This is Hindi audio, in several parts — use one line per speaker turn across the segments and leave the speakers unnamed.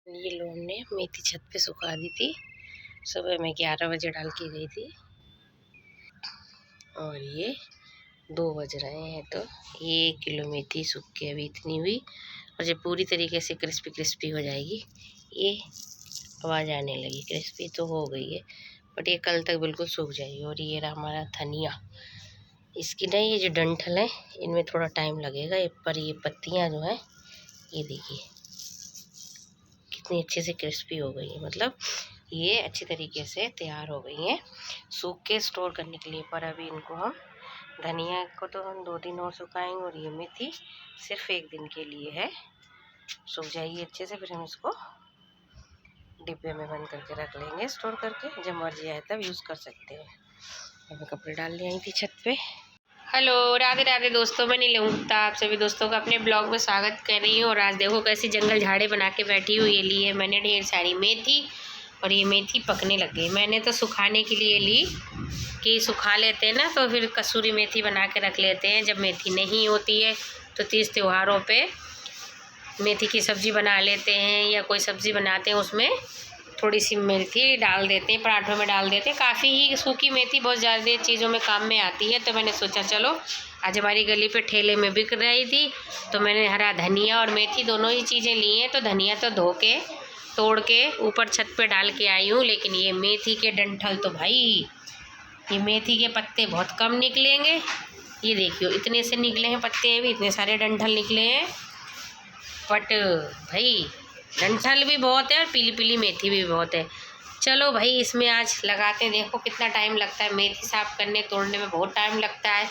ये लोगों ने मेथी छत पे सुखा दी थी। सुबह में 11 बजे डाल के गई थी और ये 2 बज रहे हैं। तो ये 1 किलो मेथी सूख के अभी इतनी हुई और जब पूरी तरीके से क्रिस्पी क्रिस्पी हो जाएगी, ये आवाज़ आने लगी, क्रिस्पी तो हो गई है बट ये कल तक बिल्कुल सूख जाएगी। और ये रहा हमारा धनिया। इसकी ना ये जो डंठल है इनमें थोड़ा टाइम लगेगा, पर ये पत्तियाँ जो हैं ये देखिए कितनी अच्छे से क्रिस्पी हो गई है। मतलब ये अच्छी तरीके से तैयार हो गई हैं सूख के स्टोर करने के लिए। पर अभी इनको हम धनिया को तो हम 2 दिन और सुखाएंगे और ये मेथी सिर्फ 1 दिन के लिए है। सूख जाएगी अच्छे से, फिर हम इसको डिब्बे में बंद करके रख लेंगे स्टोर करके, जब मर्जी आए तब यूज़ कर सकते हैं। मैं कपड़े डाल ले आई थी छत पे। हेलो, राधे राधे दोस्तों, मैं नीलम गुप्ता आप सभी दोस्तों का अपने ब्लॉग में स्वागत कर रही हूँ। और आज देखो कैसी जंगल झाड़े बना के बैठी हूँ। ये ली है मैंने ढेर सारी मेथी और ये मेथी पकने लग गई। मैंने तो सुखाने के लिए ली कि सुखा लेते हैं ना, तो फिर कसूरी मेथी बना के रख लेते हैं। जब मेथी नहीं होती है तो तीज त्योहारों पर मेथी की सब्ज़ी बना लेते हैं या कोई सब्ज़ी बनाते हैं, उसमें थोड़ी सी मेथी डाल देते हैं, पराठों में डाल देते हैं। काफ़ी ही सूखी मेथी बहुत ज़्यादा चीज़ों में काम में आती है। तो मैंने सोचा चलो आज हमारी गली पे ठेले में बिक रही थी तो मैंने हरा धनिया और मेथी दोनों ही चीज़ें ली हैं। तो धनिया तो धो के तोड़ के ऊपर छत पे डाल के आई हूँ, लेकिन ये मेथी के डंठल तो भाई, ये मेथी के पत्ते बहुत कम निकलेंगे। ये देखियो इतने से निकले हैं पत्ते, भी इतने सारे डंठल निकले हैं। बट भाई डंठल भी बहुत है और पीली पीली मेथी भी बहुत है। चलो भाई इसमें आज लगाते हैं, देखो कितना टाइम लगता है। मेथी साफ़ करने तोड़ने में बहुत टाइम लगता है।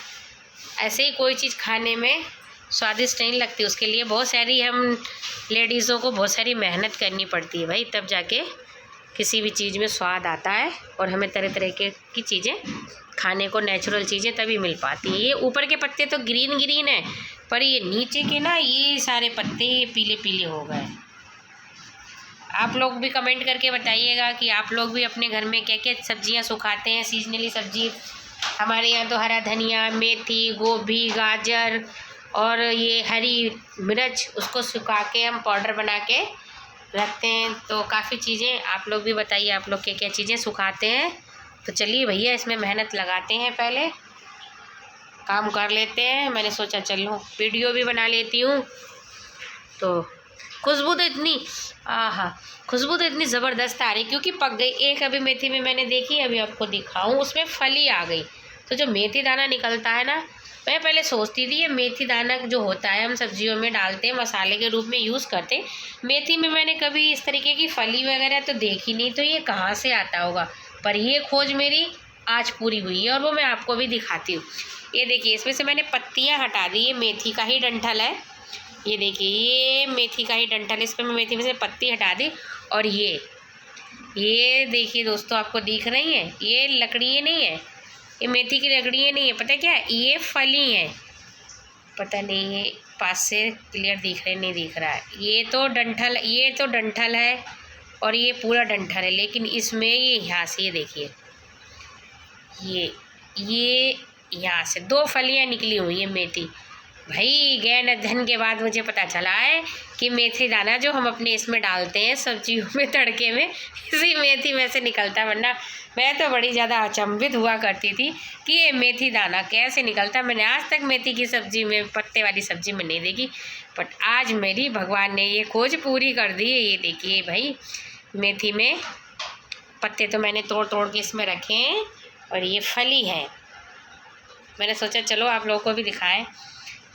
ऐसे ही कोई चीज़ खाने में स्वादिष्ट नहीं लगती, उसके लिए बहुत सारी हम लेडीज़ों को बहुत सारी मेहनत करनी पड़ती है भाई, तब जाके किसी भी चीज़ में स्वाद आता है और हमें तरह तरह की चीज़ें खाने को, नेचुरल चीज़ें तभी मिल पाती हैं। ये ऊपर के पत्ते तो ग्रीन ग्रीन है, पर ये नीचे के ना ये सारे पत्ते पीले पीले हो गए। आप लोग भी कमेंट करके बताइएगा कि आप लोग भी अपने घर में क्या क्या सब्जियां सुखाते हैं, सीजनली सब्जी। हमारे यहाँ तो हरा धनिया, मेथी, गोभी, गाजर और ये हरी मिर्च, उसको सुखा के हम पाउडर बना के रखते हैं। तो काफ़ी चीज़ें आप लोग भी बताइए आप लोग क्या क्या चीज़ें सुखाते हैं। तो चलिए भैया इसमें मेहनत लगाते हैं, पहले काम कर लेते हैं। मैंने सोचा चलो वीडियो भी बना लेती हूँ। तो खुशबू तो इतनी ज़बरदस्त आ रही, क्योंकि पक गई। एक अभी मेथी में मैंने देखी, अभी आपको दिखाऊं, उसमें फली आ गई। तो जो मेथी दाना निकलता है ना, मैं पहले सोचती थी ये मेथी दाना जो होता है हम सब्जियों में डालते हैं, मसाले के रूप में यूज़ करते हैं। मेथी में मैंने कभी इस तरीके की फली वगैरह तो देखी नहीं, तो ये कहाँ से आता होगा। पर ये खोज मेरी आज पूरी हुई है और वो मैं आपको भी दिखाती हूँ। ये देखिए इसमें से मैंने पत्तियाँ हटा दी, ये मेथी का ही डंठल है। ये देखिए ये मेथी का ही डंठल, इस पर मैं मेथी में से पत्ती हटा दी। और ये देखिए दोस्तों, आपको दिख रही हैं ये लकड़ियाँ नहीं है, ये मेथी की लकड़ियाँ नहीं है, पता क्या है, ये फली हैं। पता नहीं ये पास से क्लियर दिख रहा है नहीं दिख रहा है। ये तो डंठल है और ये पूरा डंठल है, लेकिन इसमें ये यहाँ से ये देखिए ये यहाँ से 2 फलियाँ निकली हुई है मेथी। भाई गहन अध्ययन के बाद मुझे पता चला है कि मेथी दाना जो हम अपने इसमें डालते हैं सब्जियों में, तड़के में, इसी मेथी में से निकलता है। वरना मैं तो बड़ी ज़्यादा अचंभित हुआ करती थी कि ये मेथी दाना कैसे निकलता है। मैंने आज तक मेथी की सब्ज़ी में, पत्ते वाली सब्ज़ी में नहीं देखी, बट आज मेरी भगवान ने ये खोज पूरी कर दी है। ये देखिए भाई मेथी में पत्ते तो मैंने तोड़ तोड़ के इसमें रखे हैं और ये फली है। मैंने सोचा चलो आप लोगों को भी दिखाएं,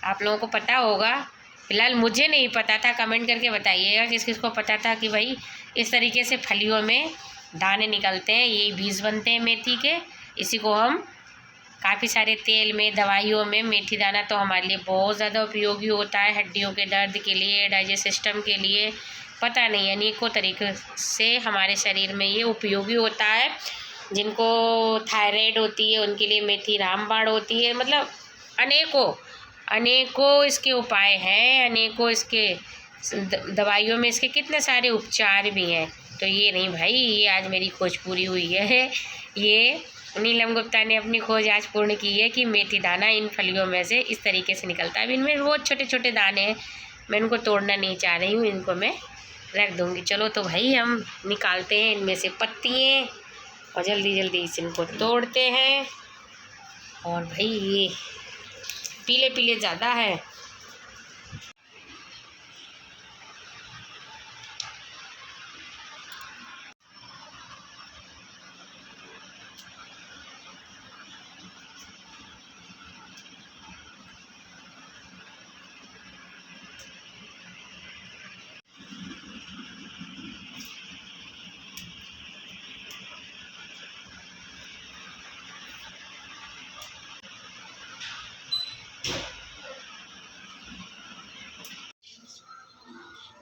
आप लोगों को पता होगा। फिलहाल मुझे नहीं पता था, कमेंट करके बताइएगा किस किस को पता था कि भाई इस तरीके से फलियों में दाने निकलते हैं, यही बीज बनते हैं मेथी के। इसी को हम काफ़ी सारे तेल में, दवाइयों में, मेथी दाना तो हमारे लिए बहुत ज़्यादा उपयोगी होता है, हड्डियों के दर्द के लिए, डाइजेस्ट सिस्टम के लिए, पता नहीं अनेकों तरीके से हमारे शरीर में ये उपयोगी होता है। जिनको थायराइड होती है उनके लिए मेथी रामबाण होती है। मतलब अनेकों इसके उपाय हैं, अनेकों इसके दवाइयों में इसके कितने सारे उपचार भी हैं। तो ये नहीं भाई, ये आज मेरी खोज पूरी हुई है। ये नीलम गुप्ता ने अपनी खोज आज पूर्ण की है कि मेथी दाना इन फलियों में से इस तरीके से निकलता है। अब इनमें बहुत छोटे छोटे दाने हैं, मैं इनको तोड़ना नहीं चाह रही हूँ, इनको मैं रख दूँगी। चलो तो भाई हम निकालते हैं इनमें से पत्तियाँ और जल्दी जल्दी से इनको तोड़ते हैं। और भाई ये पीले पीले ज़्यादा है।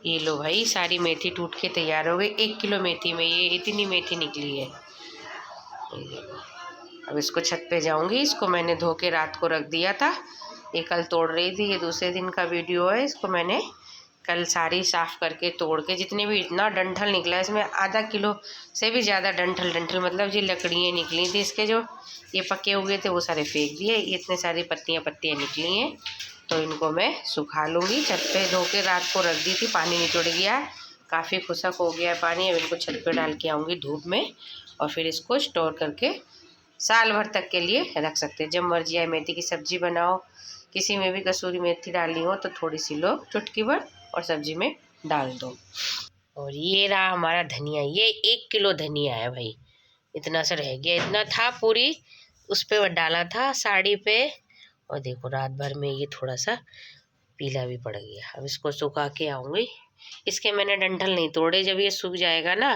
ये लो भाई, सारी मेथी टूट के तैयार हो गई। 1 किलो मेथी में ये इतनी मेथी निकली है। अब इसको छत पे जाऊंगी। इसको मैंने धो के रात को रख दिया था। ये कल तोड़ रही थी, ये दूसरे दिन का वीडियो है। इसको मैंने कल सारी साफ़ करके तोड़ के, जितने भी इतना डंठल निकला है इसमें, आधा किलो से भी ज़्यादा डंठल मतलब जी लकड़ियाँ निकली थी इसके, जो ये पके हुए थे वो सारे फेंक दिए। ये इतने सारी पत्तियाँ निकली हैं, तो इनको मैं सुखा लूँगी। छत पे धो के रात को रख दी थी, पानी निचुड़ गया है, काफ़ी खुशक हो गया है पानी। अब इनको छत पे डाल के आऊँगी धूप में, और फिर इसको स्टोर करके साल भर तक के लिए रख सकते हैं। जब मर्जी आए मेथी की सब्ज़ी बनाओ, किसी में भी कसूरी मेथी डालनी हो तो थोड़ी सी लो, चुटकी भर, और सब्ज़ी में डाल दो। और ये रहा हमारा धनिया। ये 1 किलो धनिया है भाई, इतना सा रह गया। इतना था पूरी उस पर डाला था साड़ी पे, और देखो रात भर में ये थोड़ा सा पीला भी पड़ गया। अब इसको सुखा के आऊँगी। इसके मैंने डंठल नहीं तोड़े। जब ये सूख जाएगा ना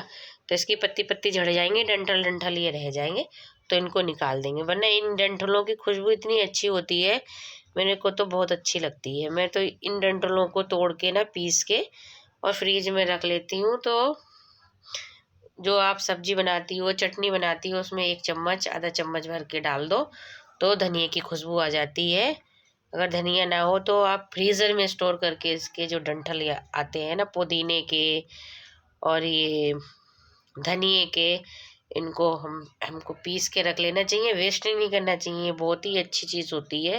तो इसकी पत्ती पत्ती झड़ जाएंगे, डंठल ये रह जाएंगे, तो इनको निकाल देंगे। वरना इन डंठलों की खुशबू इतनी अच्छी होती है, मेरे को तो बहुत अच्छी लगती है। मैं तो इन डंठलों को तोड़ के ना पीस के और फ्रीज में रख लेती हूँ। तो जो आप सब्जी बनाती हो, चटनी बनाती हो, उसमें 1 चम्मच आधा चम्मच भर के डाल दो, तो धनिया की खुशबू आ जाती है। अगर धनिया ना हो तो आप फ्रीज़र में स्टोर करके इसके जो डंठल आते हैं ना पुदीने के और ये धनिए के, इनको हमको पीस के रख लेना चाहिए। वेस्ट नहीं करना चाहिए, बहुत ही अच्छी चीज़ होती है।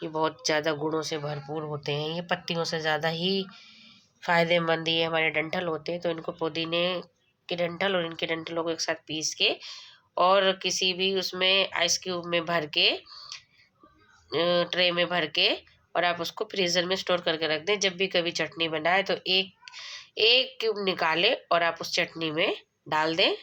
ये बहुत ज़्यादा गुणों से भरपूर होते हैं। ये पत्तियों से ज़्यादा ही फ़ायदेमंद ये हमारे डंठल होते हैं। तो इनको पुदीने के डंठल और इनके डंठलों को एक साथ पीस के और किसी भी उसमें आइस क्यूब में भर के, ट्रे में भर के, और आप उसको फ्रीज़र में स्टोर करके रख दें। जब भी कभी चटनी बनाए तो एक क्यूब निकालें और आप उस चटनी में डाल दें,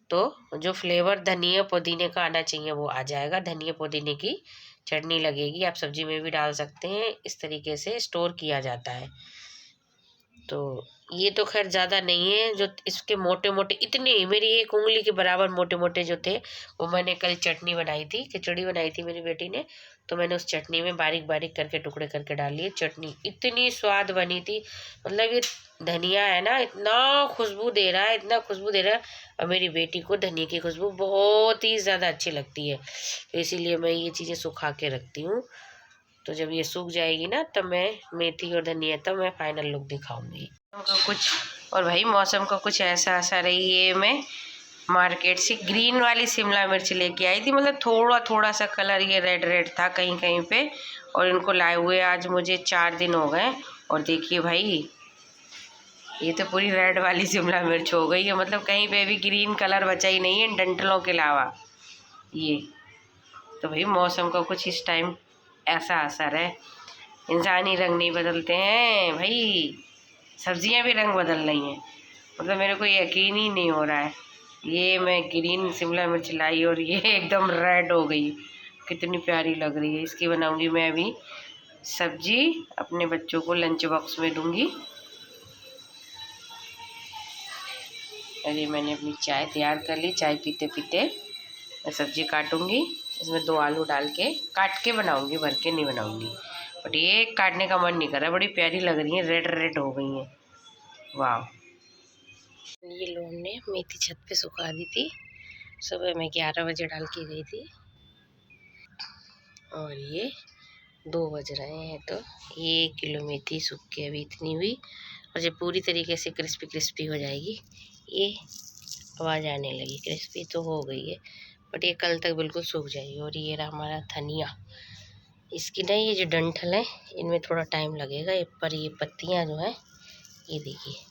तो जो फ्लेवर धनिया पुदीने का आना चाहिए वो आ जाएगा। धनिया पुदीने की चटनी लगेगी। आप सब्जी में भी डाल सकते हैं। इस तरीके से स्टोर किया जाता है। तो ये तो खैर ज़्यादा नहीं है, जो इसके मोटे मोटे इतने, मेरी 1 उंगली के बराबर मोटे मोटे जो थे, वो मैंने कल चटनी बनाई थी, खिचड़ी बनाई थी मेरी बेटी ने, तो मैंने उस चटनी में बारीक बारीक करके टुकड़े करके डाल लिए। चटनी इतनी स्वाद बनी थी, मतलब ये धनिया है ना, इतना खुशबू दे रहा है, इतना खुशबू दे रहा है। और मेरी बेटी को धनिया की खुशबू बहुत ही ज़्यादा अच्छी लगती है, तो इसीलिए मैं ये चीज़ें सुखा के रखती हूँ। तो जब ये सूख जाएगी ना तब मैं मेथी और धनिया, तब मैं फाइनल लुक दिखाऊंगी का कुछ। और भाई मौसम का कुछ ऐसा रही। ये मैं मार्केट से ग्रीन वाली शिमला मिर्च लेके आई थी, मतलब थोड़ा थोड़ा सा कलर ये रेड था कहीं कहीं पे, और इनको लाए हुए आज मुझे 4 दिन हो गए। और देखिए भाई, ये तो पूरी रेड वाली शिमला मिर्च हो गई है, मतलब कहीं पे भी ग्रीन कलर बचा ही नहीं है डंठलों के अलावा। ये तो भाई मौसम का कुछ इस टाइम ऐसा असर है। इंसानी रंग नहीं बदलते हैं भाई, सब्जियां भी रंग बदल रही हैं। मतलब मेरे को यकीन ही नहीं हो रहा है। ये मैं ग्रीन शिमला मिर्च लाई और ये एकदम रेड हो गई। कितनी प्यारी लग रही है। इसकी बनाऊंगी मैं अभी सब्जी, अपने बच्चों को लंच बॉक्स में दूंगी। अरे मैंने अपनी चाय तैयार कर ली। चाय पीते पीते मैं सब्जी काटूंगी। इसमें 2 आलू डाल के काट के बनाऊंगी, भर के नहीं बनाऊंगी। बट ये काटने का मन नहीं कर रहा, बड़ी प्यारी लग रही है, रेड रेड हो गई हैं। वाह। ये लो, हमने मेथी छत पे सुखा दी थी। सुबह मैं 11 बजे डाल के गई थी, और ये 2 बज रहे हैं। तो ये 1 किलो मेथी सूख के अभी इतनी हुई, और जब पूरी तरीके से क्रिस्पी क्रिस्पी हो जाएगी, ये आवाज़ आने लगी, क्रिस्पी तो हो गई है, बट ये कल तक बिल्कुल सूख जाएगी। और ये रहा हमारा धनिया। इसकी ना ये जो डंठल है इनमें थोड़ा टाइम लगेगा, पर ये पत्तियाँ जो हैं ये देखिए